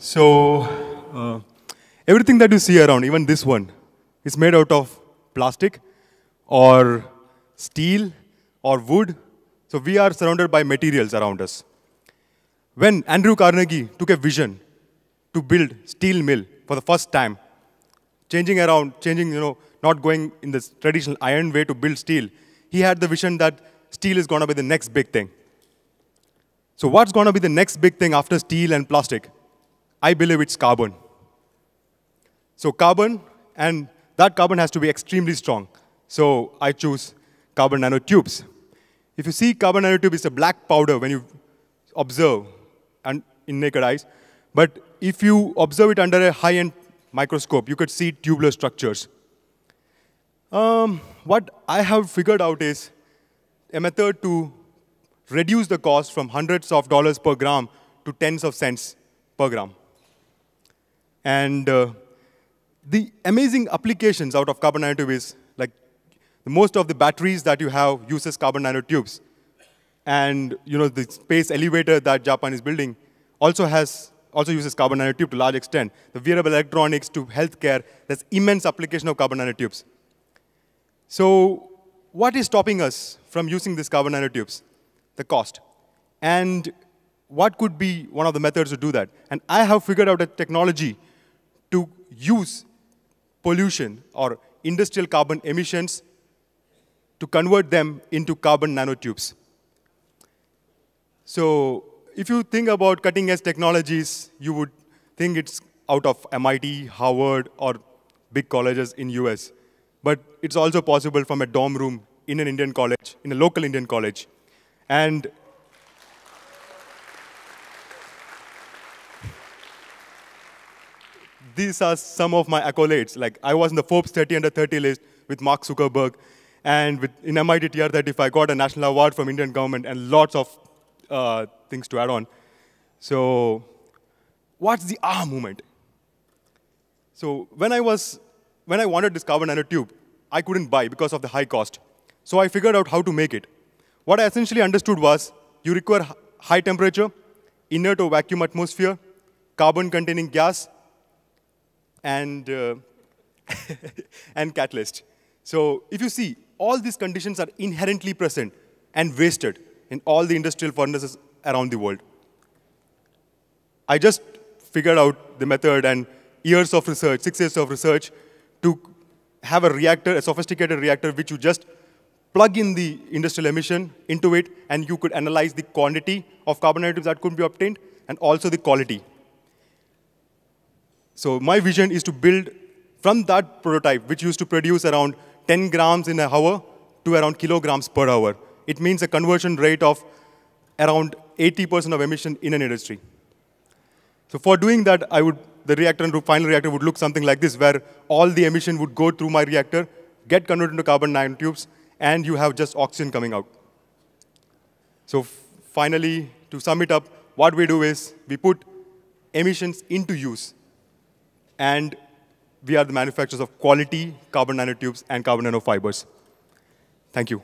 So everything that you see around, even this one, is made out of plastic or steel or wood. So we are surrounded by materials around us. When Andrew Carnegie took a vision to build steel mill for the first time, changing, not going in this traditional iron way to build steel, he had the vision that steel is going to be the next big thing. So what's going to be the next big thing after steel and plastic? I believe it's carbon. So carbon, and that carbon has to be extremely strong. So I choose carbon nanotubes. If you see carbon nanotube, it's a black powder when you observe and in naked eyes. But if you observe it under a high-end microscope, you could see tubular structures. What I have figured out is a method to reduce the cost from hundreds of dollars per gram to tens of cents per gram. And the amazing applications out of carbon nanotube is, like, most of the batteries that you have uses carbon nanotubes. And the space elevator that Japan is building also uses carbon nanotube to a large extent. The wearable electronics to healthcare, there's immense application of carbon nanotubes. So what is stopping us from using these carbon nanotubes? The cost. And what could be one of the methods to do that? And I have figured out a technology to use pollution or industrial carbon emissions to convert them into carbon nanotubes. So if you think about cutting-edge technologies, you would think it's out of MIT, Harvard, or big colleges in US. But it's also possible from a dorm room in an Indian college, in a local Indian college. And these are some of my accolades. Like, I was in the Forbes 30 under 30 list with Mark Zuckerberg. And in MIT TR35, I got a national award from Indian government and lots of things to add on. So what's the aha moment? So when I wanted this carbon nanotube, I couldn't buy because of the high cost. So I figured out how to make it. What I essentially understood was you require high temperature, inert or vacuum atmosphere, carbon-containing gas, and catalyst. So if you see, all these conditions are inherently present and wasted in all the industrial furnaces around the world. I just figured out the method and years of research, 6 years of research, to have a reactor, a sophisticated reactor, which you just plug in the industrial emission into it, and you could analyze the quantity of carbon nanotubes that could be obtained, and also the quality. So my vision is to build from that prototype, which used to produce around 10 grams in an hour to around kilograms per hour. It means a conversion rate of around 80% of emission in an industry. So for doing that, the reactor and final reactor would look something like this, where all the emission would go through my reactor, get converted into carbon nanotubes, and you have just oxygen coming out. So finally, to sum it up, what we do is we put emissions into use. And we are the manufacturers of quality carbon nanotubes and carbon nanofibers. Thank you.